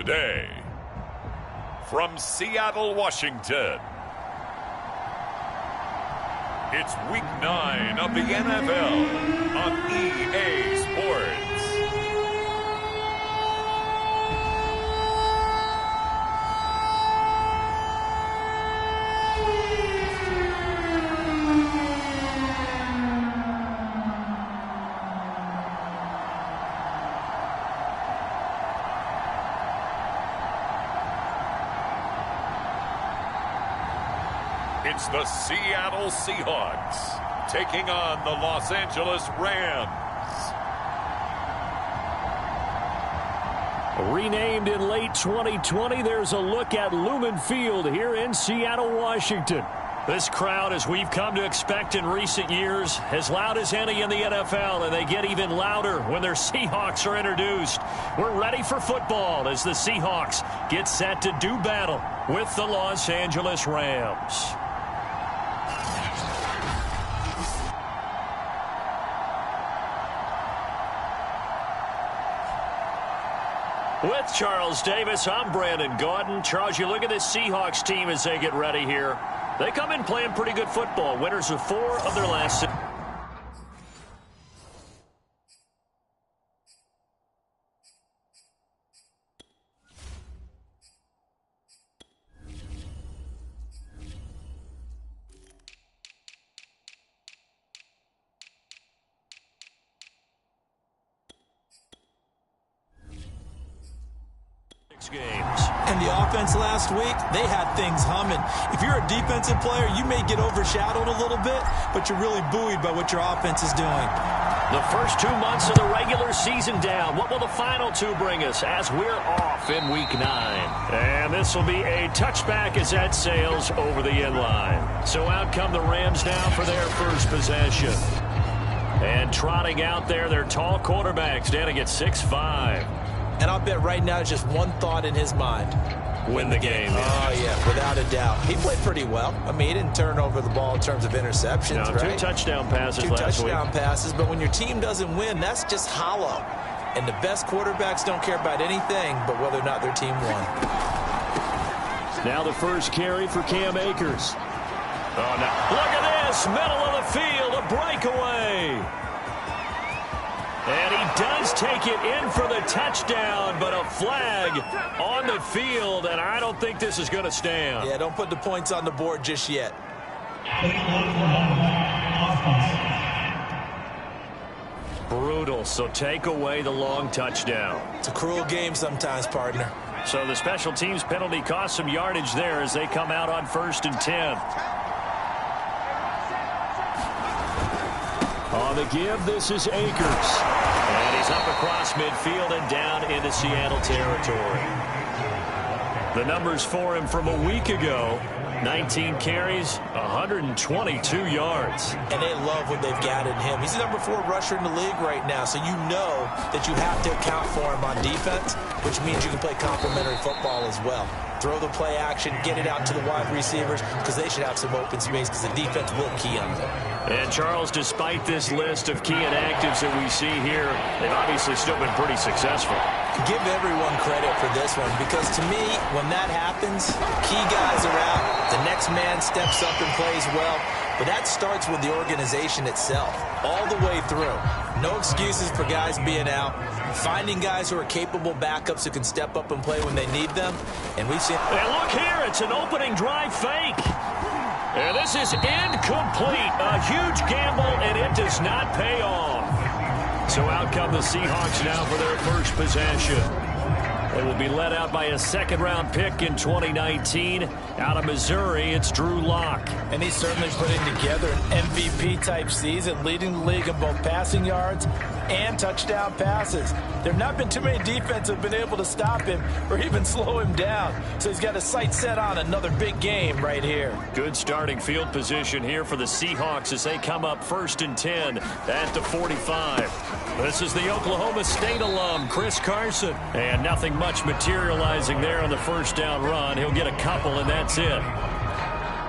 Today, from Seattle, Washington, it's Week 9 of the NFL on EA Sports. It's the Seattle Seahawks taking on the Los Angeles Rams. Renamed in late 2020, there's a look at Lumen Field here in Seattle, Washington. This crowd, as we've come to expect in recent years, as loud as any in the NFL, and they get even louder when their Seahawks are introduced. We're ready for football as the Seahawks get set to do battle with the Los Angeles Rams. With Charles Davis, I'm Brandon Gaudin. Charles, you look at this Seahawks team as they get ready here. They come in playing pretty good football. Winners of 4 of their last 6. Games. And the offense last week, they had things humming. If you're a defensive player, you may get overshadowed a little bit, but you're really buoyed by what your offense is doing. The first 2 months of the regular season down. What will the final 2 bring us as we're off in Week 9? And this will be a touchback as that sails over the end line. So out come the Rams now for their first possession. And trotting out there, their tall quarterback standing at 6'5". And I'll bet right now it's just one thought in his mind. Win the game. Oh, yeah, without a doubt. He played pretty well. I mean, he didn't turn over the ball in terms of interceptions, no, right? 2 touchdown passes last week. 2 touchdown passes, but when your team doesn't win, that's just hollow. And the best quarterbacks don't care about anything but whether or not their team won. Now the first carry for Cam Akers. Oh, no. Look at this. Middle of the field, a breakaway. And he does take it in for the touchdown, but a flag on the field, and I don't think this is going to stand. Yeah, don't put the points on the board just yet. Brutal, so take away the long touchdown. It's a cruel game sometimes, partner. So the special teams penalty cost some yardage there as they come out on 1st and 10. On the give, this is Akers. And he's up across midfield and down into Seattle territory. The numbers for him from a week ago: 19 carries, 122 yards. And they love what they've got in him. He's the number 4 rusher in the league right now, so you know that you have to account for him on defense, which means you can play complementary football as well. Throw the play action, get it out to the wide receivers, because they should have some open space, because the defense will key on them. And, Charles, despite this list of key inactives that we see here, they've obviously still been pretty successful. Give everyone credit for this one, because to me, when that happens, key guys are out, the next man steps up and plays well, but that starts with the organization itself, all the way through. No excuses for guys being out, finding guys who are capable backups who can step up and play when they need them, and we've seen... And look here, it's an opening drive fake. And this is incomplete. A huge gamble, and it does not pay off. So out come the Seahawks now for their first possession. They will be led out by a second-round pick in 2019. Out of Missouri, it's Drew Lock. And he's certainly putting together an MVP-type season, leading the league in both passing yards and touchdown passes. There have not been too many defenses have been able to stop him or even slow him down. So he's got his sights set on another big game right here. Good starting field position here for the Seahawks as they come up 1st and 10 at the 45. This is the Oklahoma State alum, Chris Carson. And nothing much materializing there on the first down run. He'll get a couple, and that's it.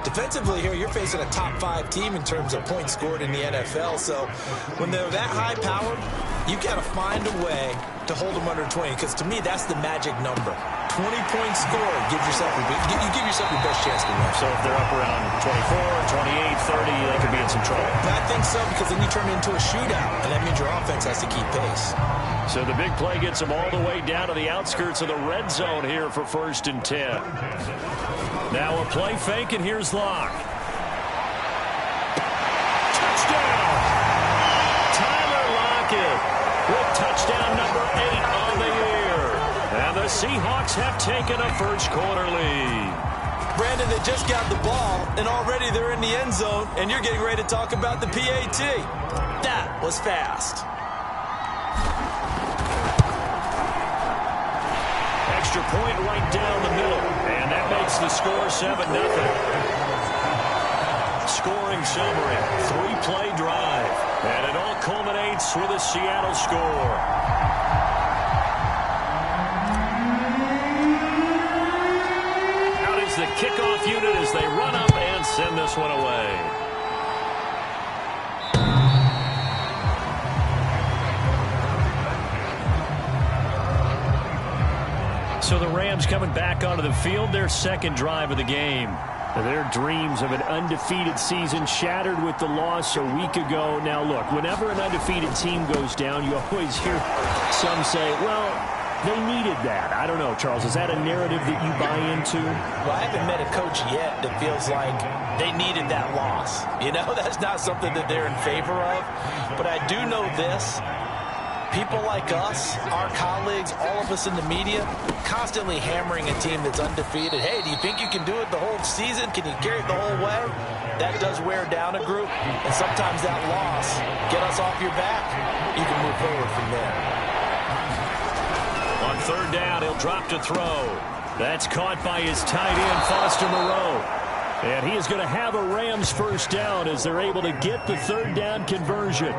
Defensively here, you're facing a top 5 team in terms of points scored in the NFL. So when they're that high-powered, you've got to find a way to hold them under 20, because to me, that's the magic number. 20-point score gives yourself you give yourself your best chance to win. So if they're up around 24, 28, 30, they could be in some trouble. I think so, because then you turn it into a shootout, and that means your offense has to keep pace. So the big play gets them all the way down to the outskirts of the red zone here for 1st and 10. Now a play fake, and here's Locke. Touchdown! Tyler Lockett with touchdown number 8 on the year. And the Seahawks have taken a first-quarter lead. Brandon, they just got the ball, and already they're in the end zone, and you're getting ready to talk about the PAT. That was fast. Extra point right down the middle, and that makes the score 7-0. Scoring summary, 3-play drive, and it all culminates with a Seattle score. Out is the kickoff unit as they run up and send this one away. So the Rams coming back onto the field, their second drive of the game. Their dreams of an undefeated season shattered with the loss a week ago. Now, look, whenever an undefeated team goes down, you always hear some say, well, they needed that. I don't know, Charles. Is that a narrative that you buy into? Well, I haven't met a coach yet that feels like they needed that loss. You know, that's not something that they're in favor of. But I do know this. People like us, our colleagues, all of us in the media, constantly hammering a team that's undefeated. Hey, do you think you can do it the whole season? Can you carry it the whole way? That does wear down a group, and sometimes that loss, get us off your back, you can move forward from there. On 3rd down, he'll drop to throw. That's caught by his tight end, Foster Moreau. And he is going to have a Rams first down as they're able to get the 3rd down conversion.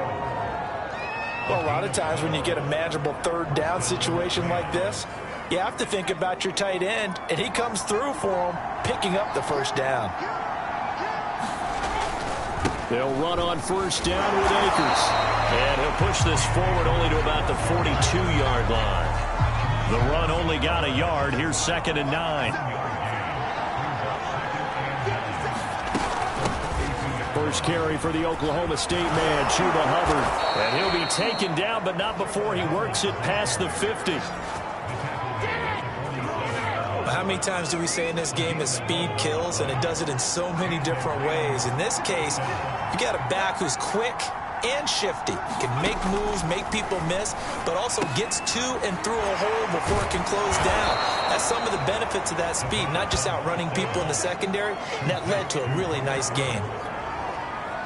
Well, a lot of times when you get a manageable 3rd down situation like this, you have to think about your tight end, and he comes through for him, picking up the first down. They'll run on 1st down with Akers. And he'll push this forward only to about the 42-yard line. The run only got a yard. Here's 2nd and 9. First carry for the Oklahoma State man, Chuba Hubbard. And he'll be taken down, but not before he works it past the 50. How many times do we say in this game that speed kills, and it does it in so many different ways? In this case, you got a back who's quick and shifty. Can make moves, make people miss, but also gets to and through a hole before it can close down. That's some of the benefits of that speed, not just outrunning people in the secondary, and that led to a really nice game.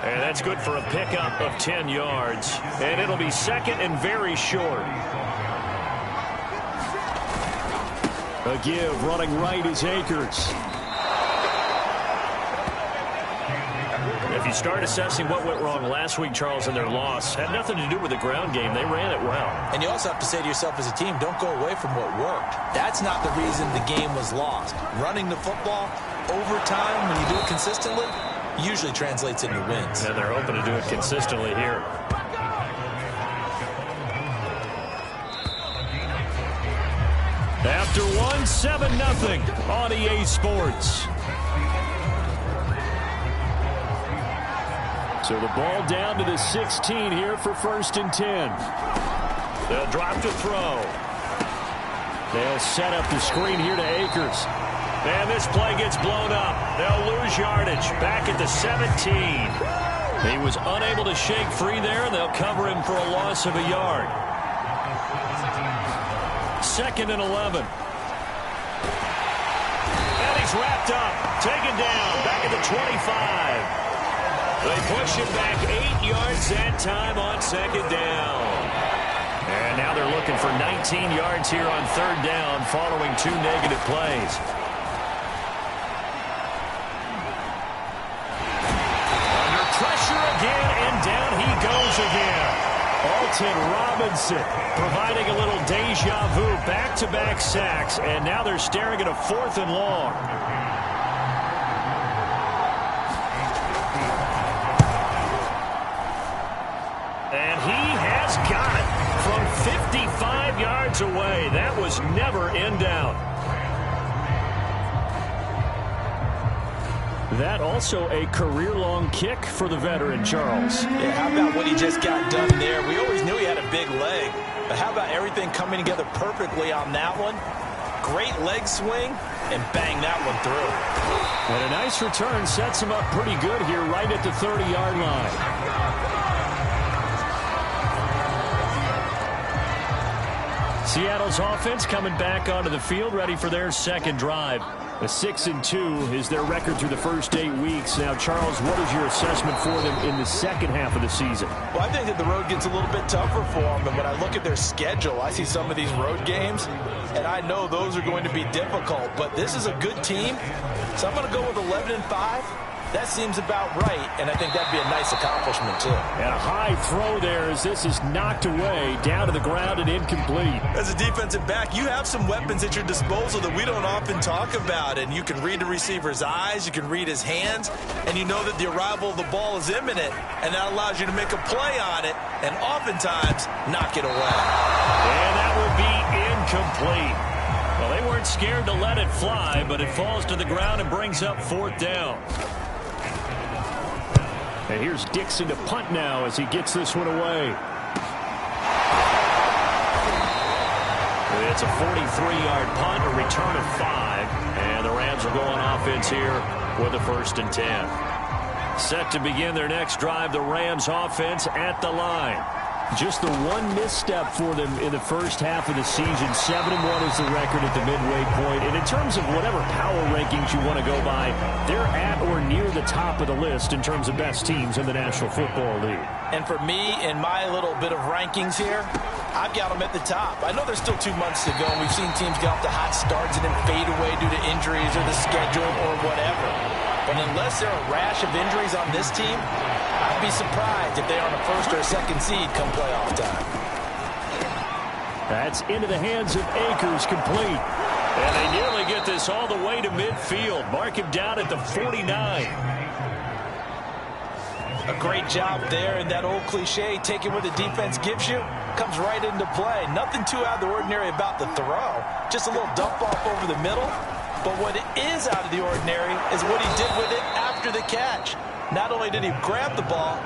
And that's good for a pickup of 10 yards. And it'll be 2nd and very short. A give, running right is Akers. If you start assessing what went wrong last week, Charles, in their loss, had nothing to do with the ground game. They ran it well. And you also have to say to yourself as a team, don't go away from what worked. That's not the reason the game was lost. Running the football over time, when you do it consistently, usually translates into wins. And they're hoping to do it consistently here. After 7-0 on EA Sports. So the ball down to the 16 here for 1st and 10. They'll drop to throw. They'll set up the screen here to Akers. And this play gets blown up. They'll lose yardage back at the 17. He was unable to shake free there, and they'll cover him for a loss of a yard. 2nd and 11. And he's wrapped up, taken down, back at the 25. They push him back 8 yards that time on 2nd down. And now they're looking for 19 yards here on 3rd down following 2 negative plays. Under pressure again, and down he goes again. Alton Robinson providing a little deja vu, back-to-back sacks, and now they're staring at a 4th and long. And he has got it from 55 yards yards away. That was never in down. That also a career-long kick for the veteran, Charles. Yeah, how about what he just got done there? We always knew he had a big leg, but how about everything coming together perfectly on that one? Great leg swing, and bang that one through. And a nice return sets him up pretty good here right at the 30-yard line. Seattle's offense coming back onto the field, ready for their second drive. A 6-2 is their record through the first 8 weeks. Now, Charles, what is your assessment for them in the second half of the season? Well, I think that the road gets a little bit tougher for them. And when I look at their schedule, I see some of these road games, and I know those are going to be difficult. But this is a good team, so I'm going to go with 11-5. That seems about right, and I think that'd be a nice accomplishment, too. And a high throw there as this is knocked away, down to the ground and incomplete. As a defensive back, you have some weapons at your disposal that we don't often talk about, and you can read the receiver's eyes, you can read his hands, and you know that the arrival of the ball is imminent, and that allows you to make a play on it, and oftentimes knock it away. And that will be incomplete. Well, they weren't scared to let it fly, but it falls to the ground and brings up fourth down. And here's Dixon to punt now as he gets this one away. It's a 43-yard punt, a return of 5. And the Rams are going offense here with a 1st and 10. Set to begin their next drive, the Rams offense at the line. Just the one misstep for them in the first half of the season. 7-1 is the record at the midway point. And in terms of whatever power rankings you want to go by, they're at or near the top of the list in terms of best teams in the National Football League. And for me, in my little bit of rankings here, I've got them at the top. I know there's still 2 months to go, and we've seen teams get off to hot starts and then fade away due to injuries or the schedule or whatever. But unless there are a rash of injuries on this team, I'd be surprised if they are on a 1st or a 2nd seed come playoff time. That's into the hands of Akers, complete. And they nearly get this all the way to midfield. Mark him down at the 49. A great job there, and that old cliche, taking what the defense gives you, comes right into play. Nothing too out of the ordinary about the throw. Just a little dump off over the middle. But what is out of the ordinary is what he did with it after the catch. Not only did he grab the ball,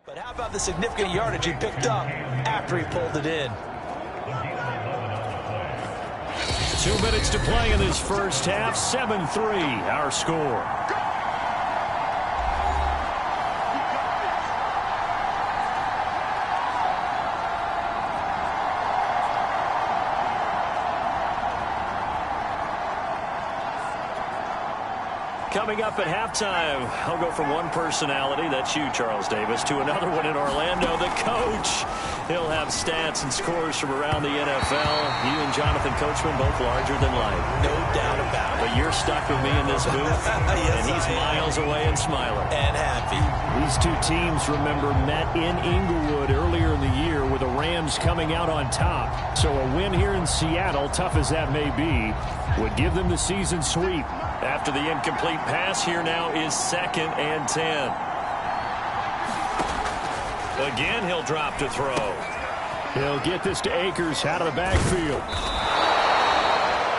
but how about the significant yardage he picked up after he pulled it in? 2 minutes to play in this first half. 7-3, our score. Coming up at halftime, I'll go from one personality, that's you, Charles Davis, to another one in Orlando, the coach. He'll have stats and scores from around the NFL. You and Jonathan Coachman, both larger than life. No doubt about it. But you're stuck with me in this booth, yes, and he's miles away and smiling. And happy. These two teams, remember, met in Inglewood earlier in the year with the Rams coming out on top. So a win here in Seattle, tough as that may be, would give them the season sweep. After the incomplete pass, here now is 2nd and 10. Again, he'll drop to throw. He'll get this to Akers out of the backfield.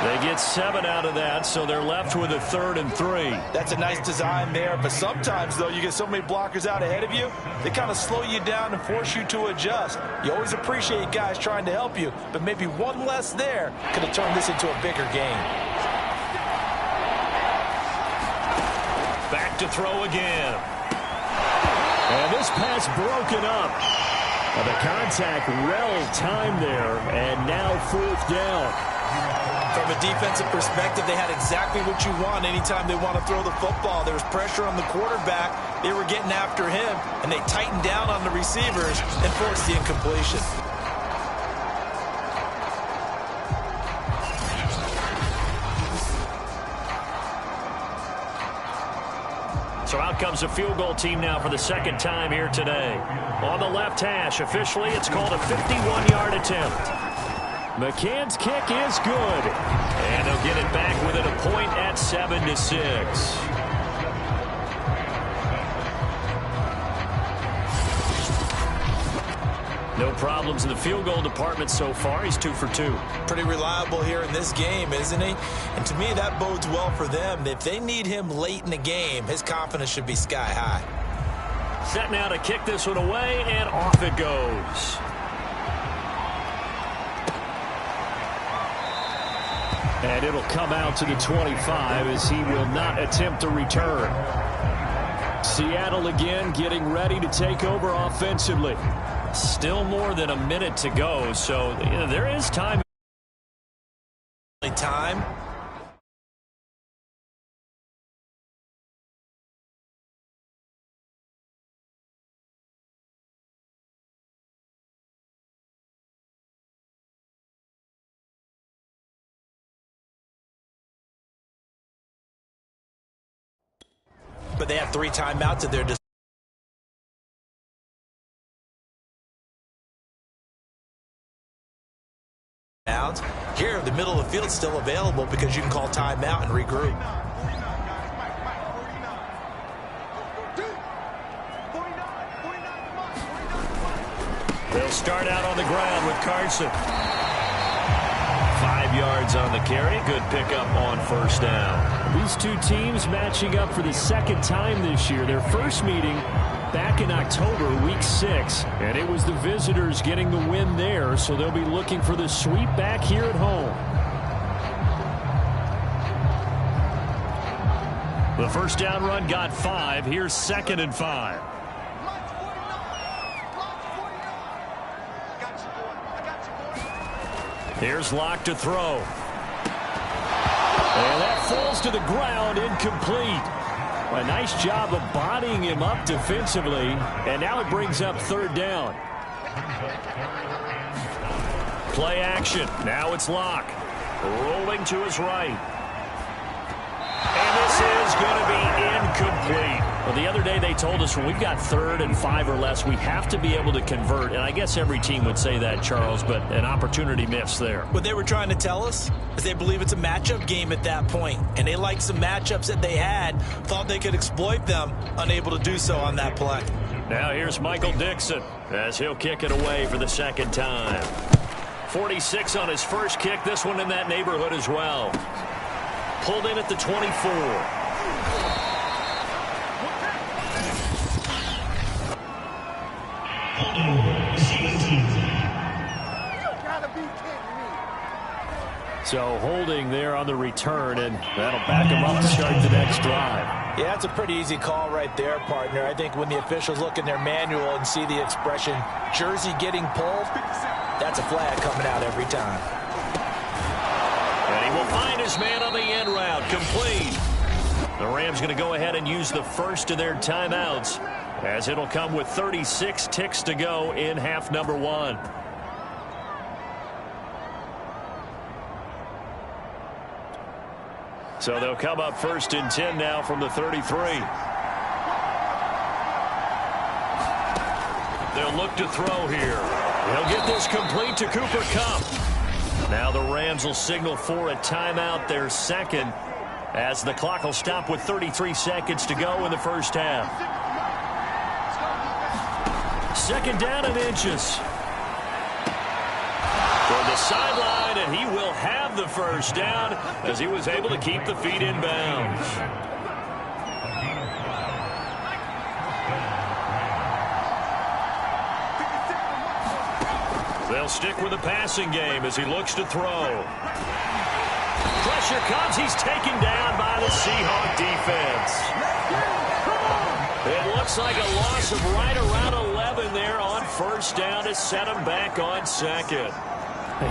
They get 7 out of that, so they're left with a 3rd and 3. That's a nice design there, but sometimes, though, you get so many blockers out ahead of you, they kind of slow you down and force you to adjust. You always appreciate guys trying to help you, but maybe one less there could have turned this into a bigger game. Back to throw again. And this pass broken up. The contact well timed there, and now 4th down. From a defensive perspective, they had exactly what you want anytime they want to throw the football. There was pressure on the quarterback. They were getting after him, and they tightened down on the receivers and forced the incompletion. So out comes a field goal team now for the 2nd time here today. On the left hash, officially, it's called a 51-yard attempt. McCann's kick is good. And they'll get it back within a point at 7-6. No problems in the field goal department so far. He's 2 for 2. Pretty reliable here in this game, isn't he? And to me, that bodes well for them. If they need him late in the game, his confidence should be sky high. Set now to kick this one away, and off it goes. And it'll come out to the 25 as he will not attempt a return. Seattle again getting ready to take over offensively. Still more than a minute to go, so there is time. But they have 3 timeouts at their disposal. Here, the middle of the field is still available because you can call timeout and regroup. They'll start out on the ground with Carson. 5 yards on the carry. Good pickup on 1st down. These two teams matching up for the 2nd time this year. Their first meeting back in October, week 6, and it was the visitors getting the win there, so they'll be looking for the sweep back here at home. The 1st down run got 5. Here's 2nd and 5. Here's Locke to throw. And that falls to the ground, incomplete. A nice job of bodying him up defensively, and now it brings up 3rd down. Play action. Now it's Locke. Rolling to his right. And this is going to be incomplete. Well, the other day they told us when we've got 3rd and 5 or less, we have to be able to convert. And I guess every team would say that, Charles, but an opportunity missed there. What they were trying to tell us is they believe it's a matchup game at that point. And they liked some matchups that they had, thought they could exploit them, unable to do so on that play. Now here's Michael Dixon as he'll kick it away for the 2nd time. 46 on his first kick. This one in that neighborhood as well. Pulled in at the 24. So holding there on the return, and that'll back them up to start the next drive. Yeah, that's a pretty easy call right there, partner. I think when the officials look in their manual and see the expression, jersey getting pulled, that's a flag coming out every time. And he will find his man on the end route, complete. The Rams going to go ahead and use the first of their timeouts, as it'll come with 36 ticks to go in half number 1. So they'll come up 1st and 10 now from the 33. They'll look to throw here. He'll get this complete to Cooper Kupp. Now the Rams will signal for a timeout, their second, as the clock will stop with 33 seconds to go in the first half. 2nd down and inches. For the sideline, and he will have the first down as he was able to keep the feet in bounds. They'll stick with the passing game as he looks to throw. Pressure comes. He's taken down by the Seahawks defense. It looks like a loss of right around 11 there on 1st down to set him back on 2nd.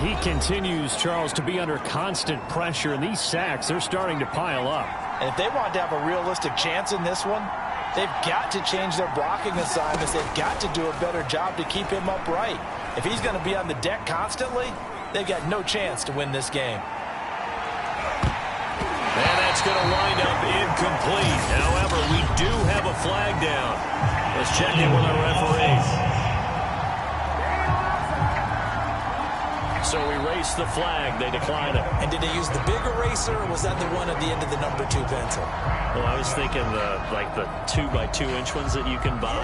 He continues, Charles, to be under constant pressure, and these sacks, they're starting to pile up. And if they want to have a realistic chance in this one, they've got to change their blocking assignments. They've got to do a better job to keep him upright. If he's going to be on the deck constantly, they've got no chance to win this game. And that's going to wind up incomplete. However, we do have a flag down. Let's check in with our referee. So erase the flag. They decline it. And did they use the big eraser, or was that the one at the end of the number 2 pencil? Well, I was thinking the 2x2-inch ones that you can buy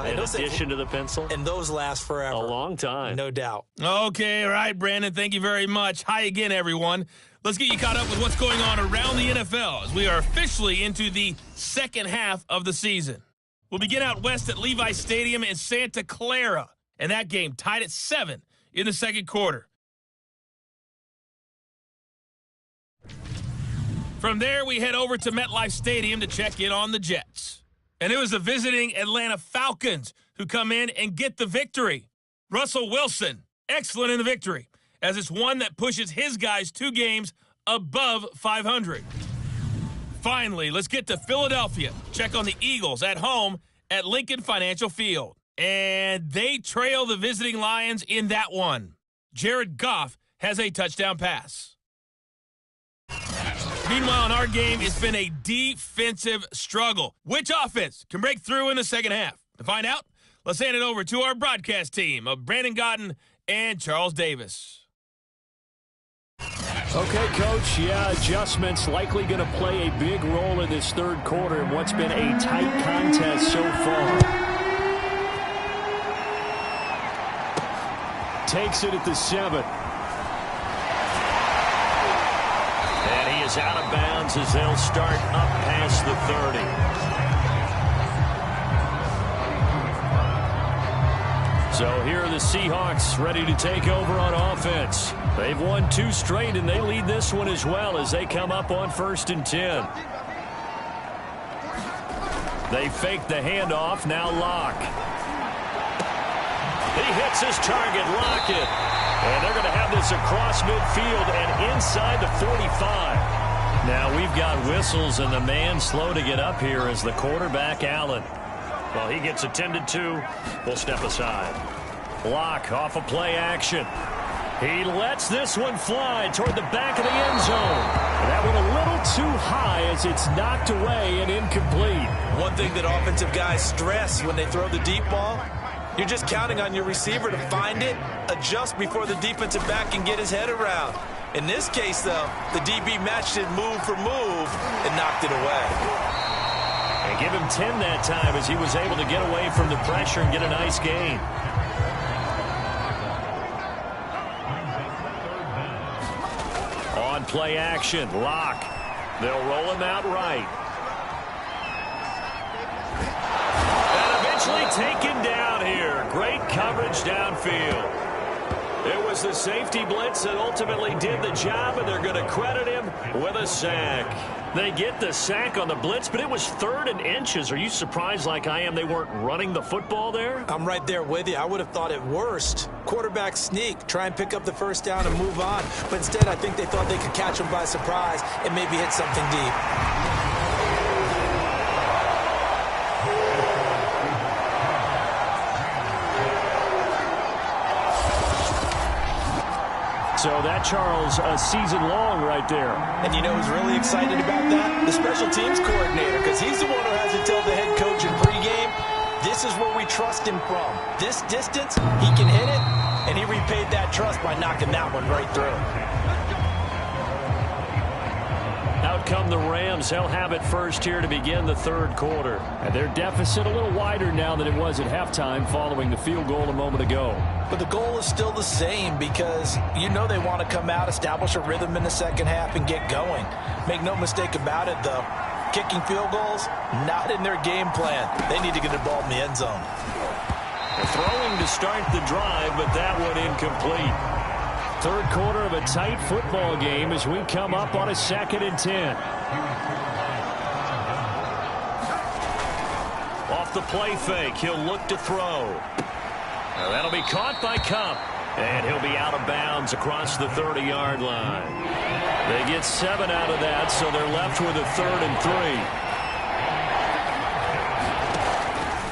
in addition to the pencil. And those last forever. A long time. No doubt. Okay, all right, Brandon. Thank you very much. Hi again, everyone. Let's get you caught up with what's going on around the NFL as we are officially into the second half of the season. We'll begin out west at Levi Stadium in Santa Clara, and that game tied at 7 in the second quarter. From there, we head over to MetLife Stadium to check in on the Jets. And it was the visiting Atlanta Falcons who come in and get the victory. Russell Wilson, excellent in the victory, as it's one that pushes his guys 2 games above 500. Finally, let's get to Philadelphia. Check on the Eagles at home at Lincoln Financial Field. And they trail the visiting Lions in that one. Jared Goff has a touchdown pass. Meanwhile, in our game, it's been a defensive struggle. Which offense can break through in the second half? To find out, let's hand it over to our broadcast team of Brandon Godden and Charles Davis. Okay, Coach, adjustments likely going to play a big role in this third quarter in what's been a tight contest so far. Takes it at the 7. And he is out of bounds as they'll start up past the 30. So here are the Seahawks ready to take over on offense. They've won 2 straight, and they lead this one as well as they come up on 1st and 10. They fake the handoff, now Locke. He hits his target, Lockett. And they're going to have this across midfield and inside the 45. Now we've got whistles, and the man slow to get up here is the quarterback, Allen. Well, he gets attended to. We'll step aside. Locke off of play action. He lets this one fly toward the back of the end zone. That one a little too high as it's knocked away and incomplete. One thing that offensive guys stress when they throw the deep ball, you're just counting on your receiver to find it, adjust before the defensive back can get his head around. In this case, though, the DB matched it move for move and knocked it away. And give him 10 that time as he was able to get away from the pressure and get a nice gain. On play action, Locke. They'll roll him out right. And eventually taken down here. Great coverage downfield. It was the safety blitz that ultimately did the job, and they're going to credit him with a sack. They get the sack on the blitz, but it was 3rd and inches. Are you surprised like I am they weren't running the football there? I'm right there with you. I would have thought at worst, quarterback sneak, try and pick up the first down and move on. But instead, I think they thought they could catch him by surprise and maybe hit something deep. So that, Charles, a season long right there. And you know who's really excited about that? The special teams coordinator, because he's the one who has to tell the head coach in pregame, this is where we trust him from. This distance, he can hit it, and he repaid that trust by knocking that one right through. Out come the Rams. They'll have it first here to begin the 3rd quarter. And their deficit a little wider now than it was at halftime following the field goal a moment ago. But the goal is still the same because you know they want to come out, establish a rhythm in the second half, and get going. Make no mistake about it, though. Kicking field goals, not in their game plan. They need to get the ball in the end zone. Throwing to start the drive, but that one incomplete. 3rd quarter of a tight football game as we come up on a 2nd and 10. Off the play fake, he'll look to throw. Now that'll be caught by Kupp, and he'll be out of bounds across the 30-yard line. They get 7 out of that, so they're left with a 3rd and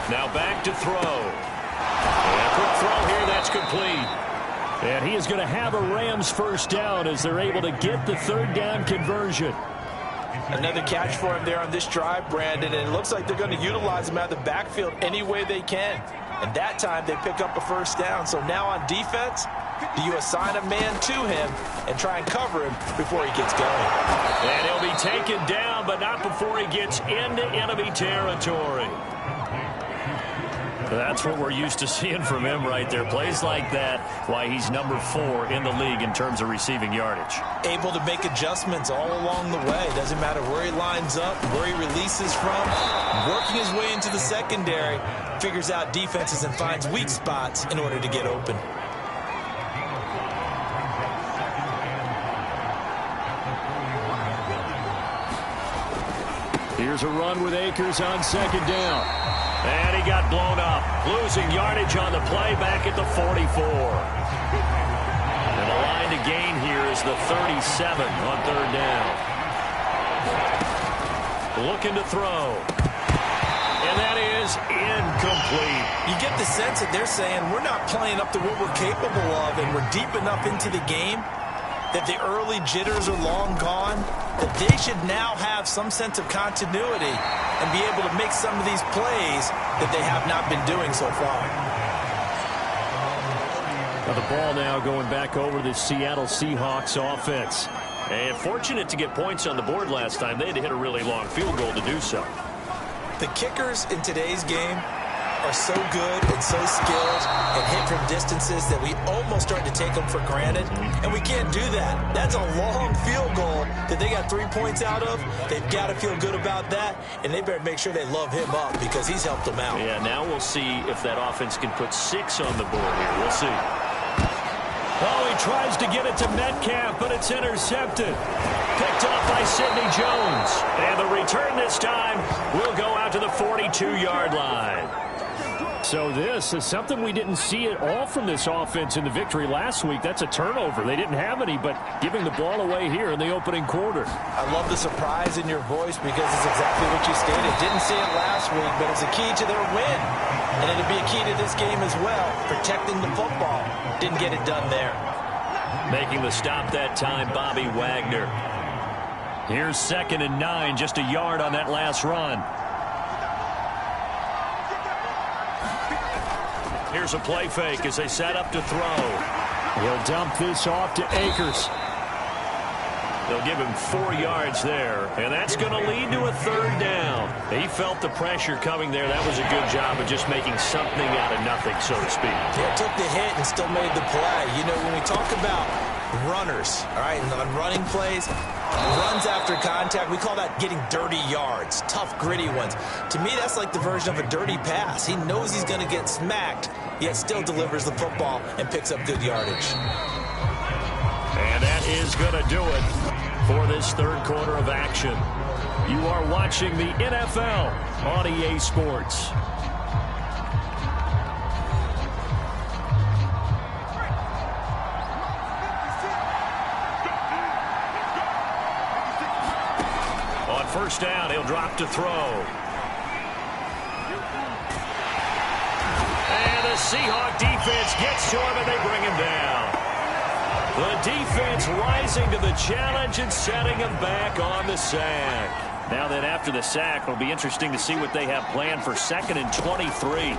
3. Now back to throw. And a quick throw here, that's complete. And he is going to have a Rams first down as they're able to get the 3rd down conversion. Another catch for him there on this drive, Brandon, and it looks like they're going to utilize him out of the backfield any way they can. And that time they pick up a first down. So now on defense, do you assign a man to him and try and cover him before he gets going? And he'll be taken down, but not before he gets into enemy territory. That's what we're used to seeing from him right there. Plays like that, why he's number 4 in the league in terms of receiving yardage. Able to make adjustments all along the way. Doesn't matter where he lines up, where he releases from. Working his way into the secondary, figures out defenses and finds weak spots in order to get open. Here's a run with Akers on 2nd down. And he got blown up. Losing yardage on the play back at the 44. And the line to gain here is the 37 on 3rd down. Looking to throw. And that is incomplete. You get the sense that they're saying we're not playing up to what we're capable of, and we're deep enough into the game that the early jitters are long gone, that they should now have some sense of continuity and be able to make some of these plays that they have not been doing so far. Now the ball now going back over the Seattle Seahawks offense. And fortunate to get points on the board last time. They had to hit a really long field goal to do so. The kickers in today's game are so good and so skilled and hit from distances that we almost start to take them for granted, and we can't do that. That's a long field goal that they got 3 points out of. They've got to feel good about that, and they better make sure they love him up because he's helped them out. Yeah, now we'll see if that offense can put 6 on the board here. We'll see. Oh, he tries to get it to Metcalf, but it's intercepted. Picked off by Sidney Jones. And the return this time will go out to the 42-yard line. So this is something we didn't see at all from this offense in the victory last week. That's a turnover. They didn't have any, but giving the ball away here in the opening quarter. I love the surprise in your voice because it's exactly what you stated. Didn't see it last week, but it's a key to their win. And it'll be a key to this game as well, protecting the football. Didn't get it done there. Making the stop that time, Bobby Wagner. Here's 2nd and 9, just a yard on that last run. Here's a play fake as they set up to throw. He'll dump this off to Akers. They'll give him 4 yards there, and that's going to lead to a 3rd down. He felt the pressure coming there. That was a good job of just making something out of nothing, so to speak. Yeah, took the hit and still made the play. You know, when we talk about runners, all right, and on running plays, runs after contact, we call that getting dirty yards, tough, gritty ones. To me, that's like the version of a dirty pass. He knows he's going to get smacked, yet still delivers the football and picks up good yardage. And that is going to do it for this third quarter of action. You are watching the NFL on EA Sports. On first down, he'll drop to throw. And the Seahawks defense gets to him, and they bring him down. The defense rising to the challenge and setting him back on the sack. Now then, after the sack, it'll be interesting to see what they have planned for 2nd and 23.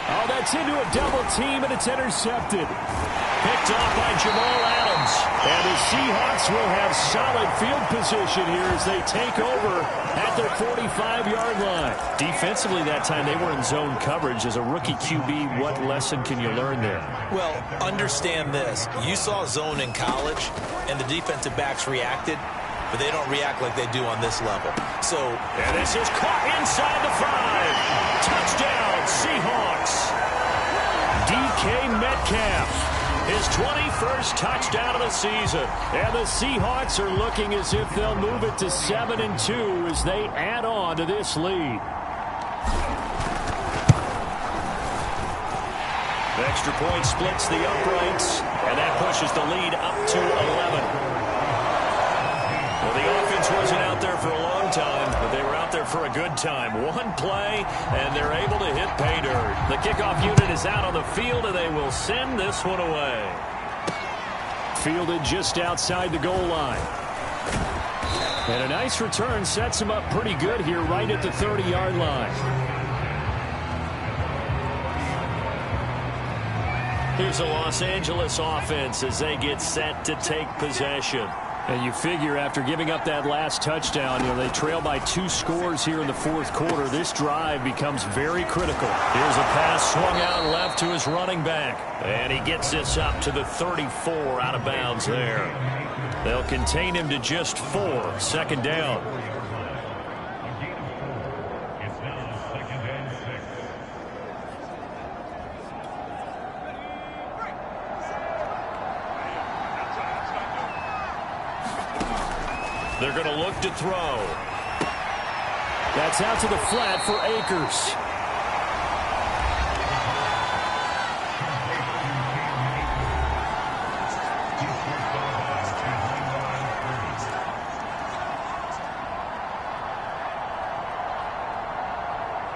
Oh, that's into a double team, and it's intercepted. Picked off by Jamal Adams. And the Seahawks will have solid field position here as they take over at their 45-yard line. Defensively that time, they were in zone coverage. As a rookie QB, what lesson can you learn there? Well, understand this. You saw zone in college, and the defensive backs reacted, but they don't react like they do on this level. So, and this is caught inside the 5. Touchdown, Seahawks. DK Metcalf. His 21st touchdown of the season. And the Seahawks are looking as if they'll move it to 7-2 as they add on to this lead. The extra point splits the uprights, and that pushes the lead up to 11. Well, the offense wasn't out there for a long time, but they were out there for a good time. One play, and they're able to hit pay dirt. The kickoff unit is out on the field, and they will send this one away. Fielded just outside the goal line. And a nice return sets him up pretty good here right at the 30-yard line. Here's the Los Angeles offense as they get set to take possession. And you figure after giving up that last touchdown, they trail by 2 scores here in the fourth quarter. This drive becomes very critical. Here's a pass swung out left to his running back. And he gets this up to the 34 out of bounds there. They'll contain him to just 4. 2nd down. They're going to look to throw. That's out to the flat for Akers.